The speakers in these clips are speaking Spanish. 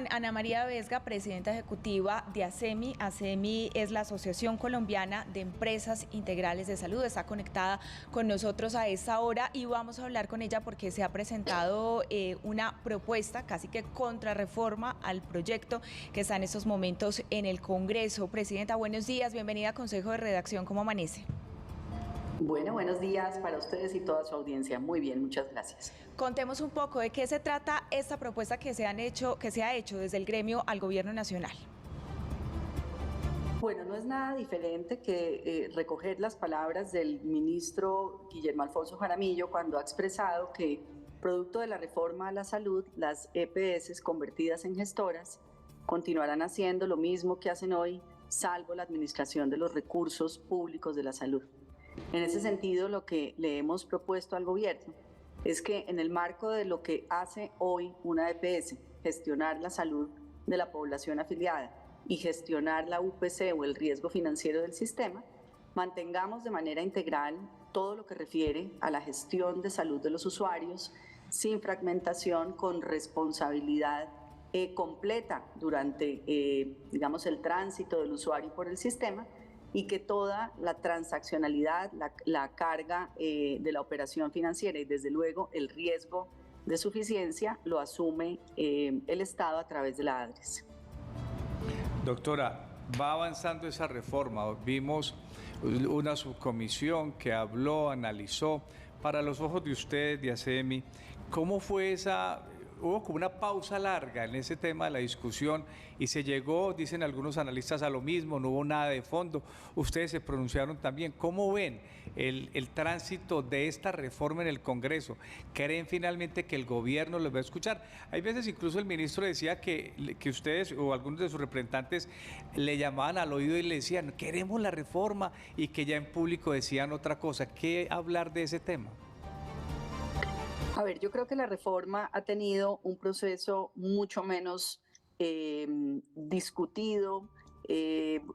con Ana María Vesga, presidenta ejecutiva de ASEMI. ASEMI es la Asociación Colombiana de Empresas Integrales de Salud. Está conectada con nosotros a esta hora y vamos a hablar con ella porque se ha presentado una propuesta casi que contrarreforma al proyecto que está en estos momentos en el Congreso. Presidenta, buenos días, bienvenida a Consejo de Redacción. ¿Cómo amanece? Bueno, buenos días para ustedes y toda su audiencia. Muy bien, muchas gracias. Contemos un poco de qué se trata esta propuesta que se ha hecho desde el gremio al Gobierno Nacional. Bueno, no es nada diferente que recoger las palabras del ministro Guillermo Alfonso Jaramillo cuando ha expresado que, producto de la reforma a la salud, las EPS convertidas en gestoras continuarán haciendo lo mismo que hacen hoy, salvo la administración de los recursos públicos de la salud. En ese sentido, lo que le hemos propuesto al gobierno es que en el marco de lo que hace hoy una EPS, gestionar la salud de la población afiliada y gestionar la UPC o el riesgo financiero del sistema, mantengamos de manera integral todo lo que refiere a la gestión de salud de los usuarios, sin fragmentación, con responsabilidad completa durante, digamos, el tránsito del usuario por el sistema, y que toda la transaccionalidad, la carga de la operación financiera y desde luego el riesgo de suficiencia lo asume el Estado a través de la ADRES. Doctora, va avanzando esa reforma. Vimos una subcomisión que habló, analizó. Para los ojos de ustedes, de ASEMI, ¿cómo fue esa? Hubo como una pausa larga en ese tema de la discusión y se llegó, dicen algunos analistas, a lo mismo, no hubo nada de fondo. Ustedes se pronunciaron también. ¿Cómo ven el tránsito de esta reforma en el Congreso? ¿Creen finalmente que el gobierno los va a escuchar? Hay veces incluso el ministro decía que ustedes o algunos de sus representantes le llamaban al oído y le decían, queremos la reforma, y que ya en público decían otra cosa. ¿Qué hablar de ese tema? A ver, yo creo que la reforma ha tenido un proceso mucho menos discutido,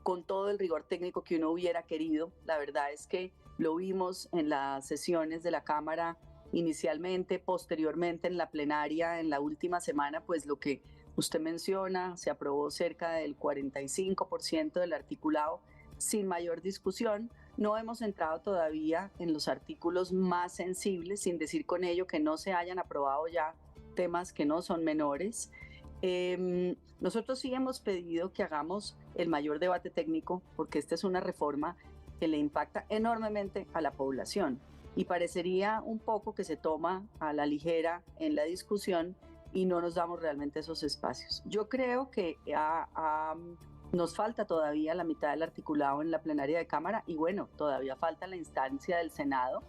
con todo el rigor técnico que uno hubiera querido. La verdad es que lo vimos en las sesiones de la Cámara inicialmente, posteriormente en la plenaria, en la última semana, pues lo que usted menciona, se aprobó cerca del 45% del articulado sin mayor discusión. No hemos entrado todavía en los artículos más sensibles, sin decir con ello que no se hayan aprobado ya temas que no son menores. Nosotros sí hemos pedido que hagamos el mayor debate técnico, porque esta es una reforma que le impacta enormemente a la población y parecería un poco que se toma a la ligera en la discusión y no nos damos realmente esos espacios. Yo creo que nos falta todavía la mitad del articulado en la plenaria de Cámara y bueno, todavía falta la instancia del Senado,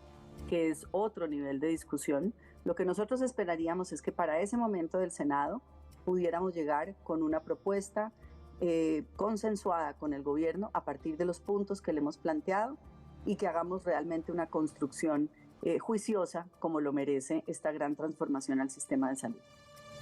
que es otro nivel de discusión. Lo que nosotros esperaríamos es que para ese momento del Senado pudiéramos llegar con una propuesta consensuada con el gobierno a partir de los puntos que le hemos planteado y que hagamos realmente una construcción juiciosa como lo merece esta gran transformación al sistema de salud.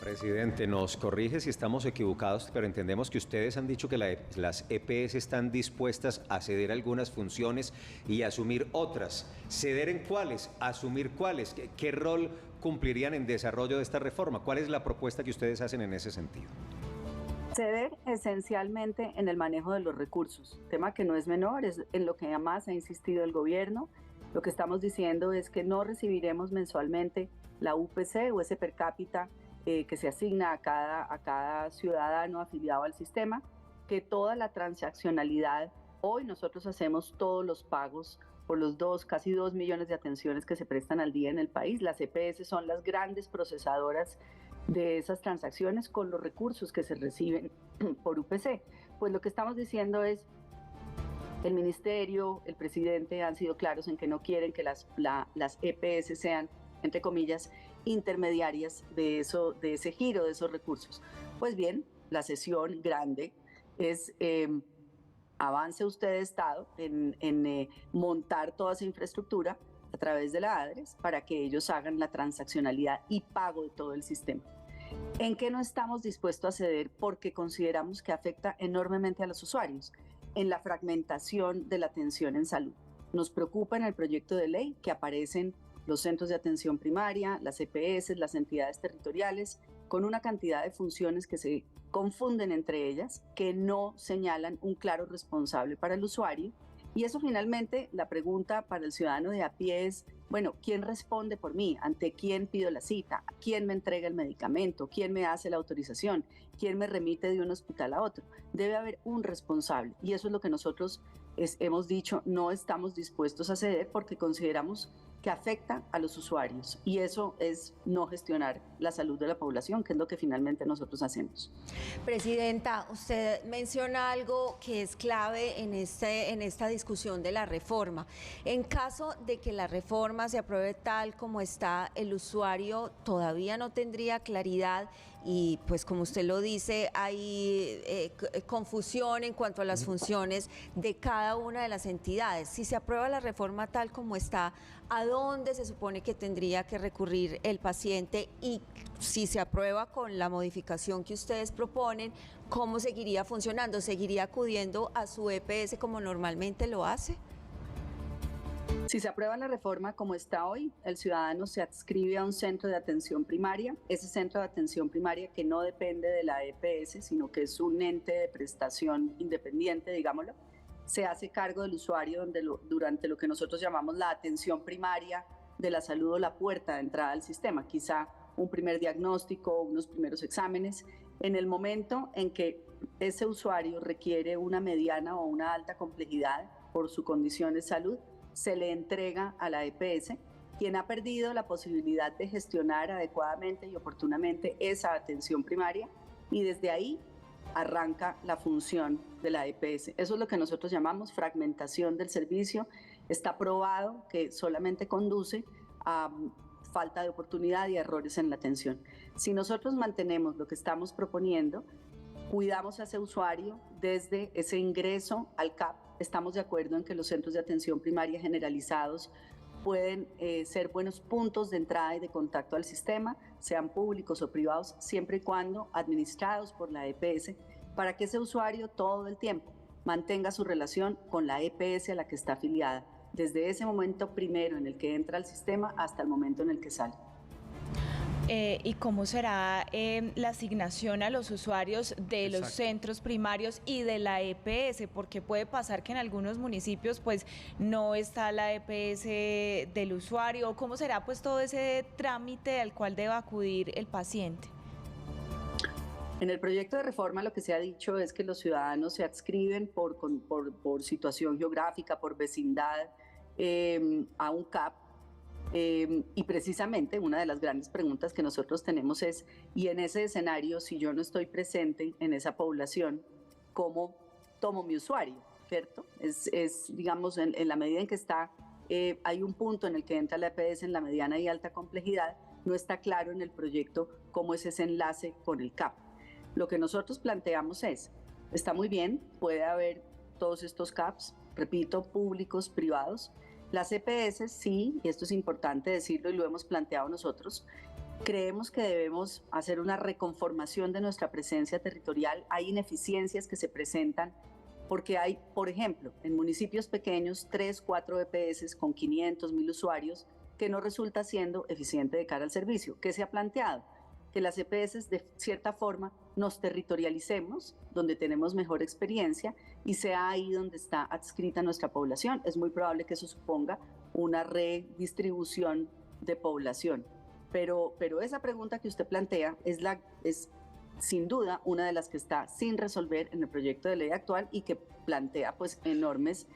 Presidente, nos corrige si estamos equivocados, pero entendemos que ustedes han dicho que las EPS están dispuestas a ceder algunas funciones y asumir otras. ¿Ceder en cuáles? ¿Asumir cuáles? ¿Qué rol cumplirían en desarrollo de esta reforma? ¿Cuál es la propuesta que ustedes hacen en ese sentido? Ceder esencialmente en el manejo de los recursos, tema que no es menor, es en lo que más ha insistido el gobierno. Lo que estamos diciendo es que no recibiremos mensualmente la UPC o ese per cápita que se asigna a cada ciudadano afiliado al sistema, que toda la transaccionalidad, hoy nosotros hacemos todos los pagos por los casi 2 millones de atenciones que se prestan al día en el país. Las EPS son las grandes procesadoras de esas transacciones con los recursos que se reciben por UPC. Pues lo que estamos diciendo es, el ministerio, el presidente han sido claros en que no quieren que las EPS sean, entre comillas, intermediarias de ese giro de esos recursos. Pues bien, la sesión grande es avance usted de Estado en montar toda esa infraestructura a través de la ADRES para que ellos hagan la transaccionalidad y pago de todo el sistema. ¿En qué no estamos dispuestos a ceder? Porque consideramos que afecta enormemente a los usuarios, en la fragmentación de la atención en salud. Nos preocupa en el proyecto de ley que aparecen los centros de atención primaria, las EPS, las entidades territoriales, con una cantidad de funciones que se confunden entre ellas, que no señalan un claro responsable para el usuario. Y eso finalmente, la pregunta para el ciudadano de a pie es, bueno, ¿quién responde por mí? ¿Ante quién pido la cita? ¿Quién me entrega el medicamento? ¿Quién me hace la autorización? ¿Quién me remite de un hospital a otro? Debe haber un responsable. Y eso es lo que nosotros hemos dicho, no estamos dispuestos a ceder porque consideramos que afecta a los usuarios, y eso es no gestionar la salud de la población, que es lo que finalmente nosotros hacemos. Presidenta, usted menciona algo que es clave en esta discusión de la reforma. En caso de que la reforma se apruebe tal como está, el usuario todavía no tendría claridad y, pues como usted lo dice, hay confusión en cuanto a las funciones de cada una de las entidades. Si se aprueba la reforma tal como está, ¿a dónde se supone que tendría que recurrir el paciente? Y si se aprueba con la modificación que ustedes proponen, ¿cómo seguiría funcionando? ¿Seguiría acudiendo a su EPS como normalmente lo hace? Si se aprueba la reforma como está hoy, el ciudadano se adscribe a un centro de atención primaria. Ese centro de atención primaria, que no depende de la EPS, sino que es un ente de prestación independiente, digámoslo, se hace cargo del usuario durante lo que nosotros llamamos la atención primaria de la salud o la puerta de entrada al sistema, quizá un primer diagnóstico, unos primeros exámenes. En el momento en que ese usuario requiere una mediana o una alta complejidad por su condición de salud, se le entrega a la EPS, quien ha perdido la posibilidad de gestionar adecuadamente y oportunamente esa atención primaria, y desde ahí arranca la función de la EPS. Eso es lo que nosotros llamamos fragmentación del servicio. Está probado que solamente conduce a falta de oportunidad y errores en la atención. Si nosotros mantenemos lo que estamos proponiendo, cuidamos a ese usuario desde ese ingreso al CAP. Estamos de acuerdo en que los centros de atención primaria generalizados pueden ser buenos puntos de entrada y de contacto al sistema, sean públicos o privados, siempre y cuando administrados por la EPS, para que ese usuario todo el tiempo mantenga su relación con la EPS a la que está afiliada, desde ese momento primero en el que entra al sistema hasta el momento en el que sale. ¿Y cómo será la asignación a los usuarios de los centros primarios y de la EPS? Porque puede pasar que en algunos municipios pues no está la EPS del usuario. ¿Cómo será pues todo ese trámite al cual deba acudir el paciente? En el proyecto de reforma lo que se ha dicho es que los ciudadanos se adscriben por situación geográfica, por vecindad, a un CAP. Y precisamente una de las grandes preguntas que nosotros tenemos es, y en ese escenario, si yo no estoy presente en esa población, ¿cómo tomo mi usuario? ¿Cierto? Digamos, en la medida en que hay un punto en el que entra la EPS en la mediana y alta complejidad, no está claro en el proyecto cómo es ese enlace con el CAP. Lo que nosotros planteamos está muy bien, puede haber todos estos CAPs, repito, públicos, privados. Las EPS sí, y esto es importante decirlo y lo hemos planteado nosotros, creemos que debemos hacer una reconformación de nuestra presencia territorial. Hay ineficiencias que se presentan porque hay, por ejemplo, en municipios pequeños, 3, 4 EPS con 500, 1000 usuarios, que no resulta siendo eficiente de cara al servicio. ¿Qué se ha planteado? Que las EPS de cierta forma nos territorialicemos, donde tenemos mejor experiencia, y sea ahí donde está adscrita nuestra población. Es muy probable que eso suponga una redistribución de población. Pero esa pregunta que usted plantea es sin duda una de las que está sin resolver en el proyecto de ley actual y que plantea pues enormes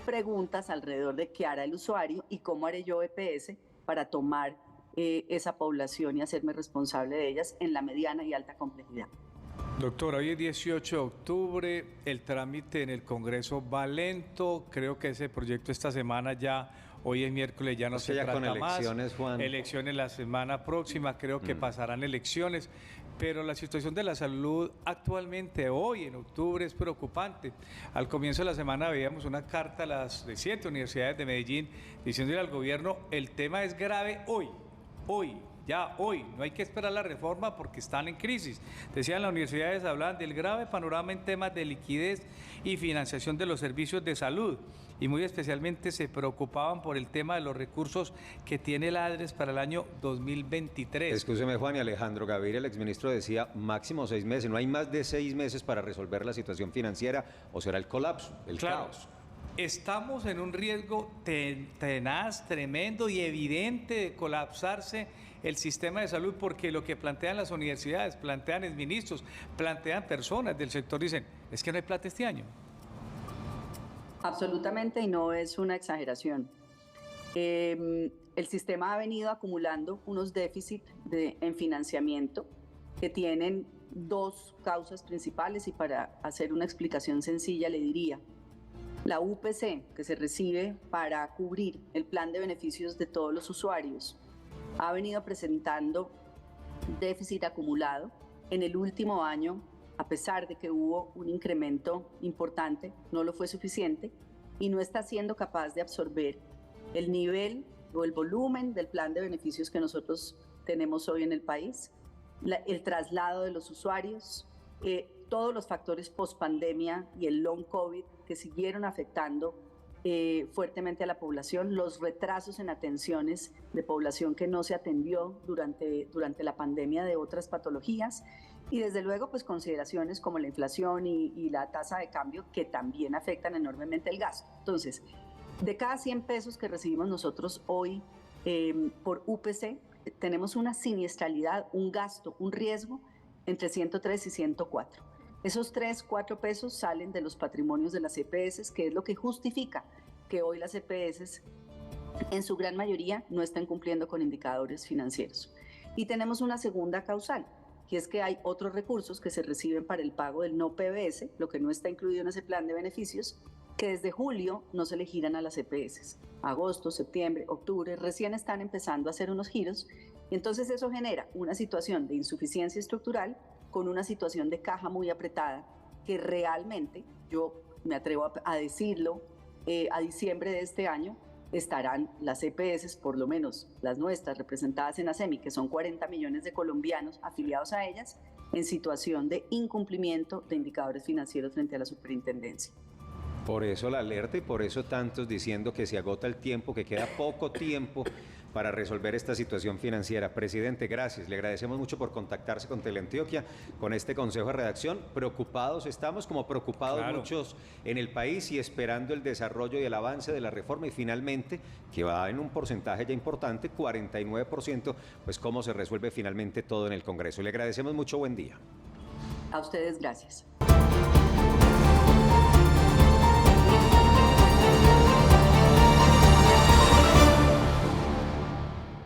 preguntas alrededor de qué hará el usuario y cómo haré yo EPS para tomar esa población y hacerme responsable de ellas en la mediana y alta complejidad. Doctora, hoy es 18 de octubre, el trámite en el Congreso va lento, creo que ese proyecto esta semana ya, hoy es miércoles, ya no se trata con elecciones, más. Juan. Elecciones la semana próxima, creo que pasarán elecciones, pero la situación de la salud actualmente, hoy en octubre, es preocupante. Al comienzo de la semana veíamos una carta a las de 7 universidades de Medellín diciéndole al gobierno, el tema es grave hoy, ya hoy, no hay que esperar la reforma porque están en crisis. Decían las universidades, hablaban del grave panorama en temas de liquidez y financiación de los servicios de salud, y muy especialmente se preocupaban por el tema de los recursos que tiene la ADRES para el año 2023. Escúcheme, Juan, y Alejandro Gaviria, el exministro, decía máximo 6 meses. No hay más de 6 meses para resolver la situación financiera, o será el colapso, el caos. Estamos en un riesgo tenaz, tremendo y evidente de colapsarse el sistema de salud, porque lo que plantean las universidades, plantean exministros, plantean personas del sector, dicen, es que no hay plata este año. Absolutamente, y no es una exageración. El sistema ha venido acumulando unos déficits en financiamiento que tienen 2 causas principales, y para hacer una explicación sencilla le diría: la UPC, que se recibe para cubrir el plan de beneficios de todos los usuarios, ha venido presentando déficit acumulado. En el último año, a pesar de que hubo un incremento importante, no lo fue suficiente y no está siendo capaz de absorber el nivel o el volumen del plan de beneficios que nosotros tenemos hoy en el país, el traslado de los usuarios, todos los factores post-pandemia y el long COVID que siguieron afectando fuertemente a la población, los retrasos en atenciones de población que no se atendió durante la pandemia de otras patologías, y desde luego pues consideraciones como la inflación y la tasa de cambio, que también afectan enormemente el gasto. Entonces, de cada 100 pesos que recibimos nosotros hoy por UPC, tenemos una siniestralidad, un gasto, un riesgo entre 103 y 104. Esos 3, 4 pesos salen de los patrimonios de las EPS, que es lo que justifica que hoy las EPS en su gran mayoría no están cumpliendo con indicadores financieros. Y tenemos una segunda causal, que es que hay otros recursos que se reciben para el pago del no PBS, lo que no está incluido en ese plan de beneficios, que desde julio no se le giran a las EPS. Agosto, septiembre, octubre, recién están empezando a hacer unos giros, y entonces eso genera una situación de insuficiencia estructural con una situación de caja muy apretada, que realmente, yo me atrevo a decirlo, a diciembre de este año estarán las EPS, por lo menos las nuestras representadas en ASEMI, que son 40 millones de colombianos afiliados a ellas, en situación de incumplimiento de indicadores financieros frente a la superintendencia. Por eso la alerta y por eso tantos diciendo que se agota el tiempo, que queda poco tiempo para resolver esta situación financiera. Presidente, gracias. Le agradecemos mucho por contactarse con Teleantioquia, con este Consejo de Redacción. Preocupados estamos, como preocupados muchos en el país, y esperando el desarrollo y el avance de la reforma, y finalmente, que va en un porcentaje ya importante, 49%, pues cómo se resuelve finalmente todo en el Congreso. Le agradecemos mucho. Buen día. A ustedes, gracias.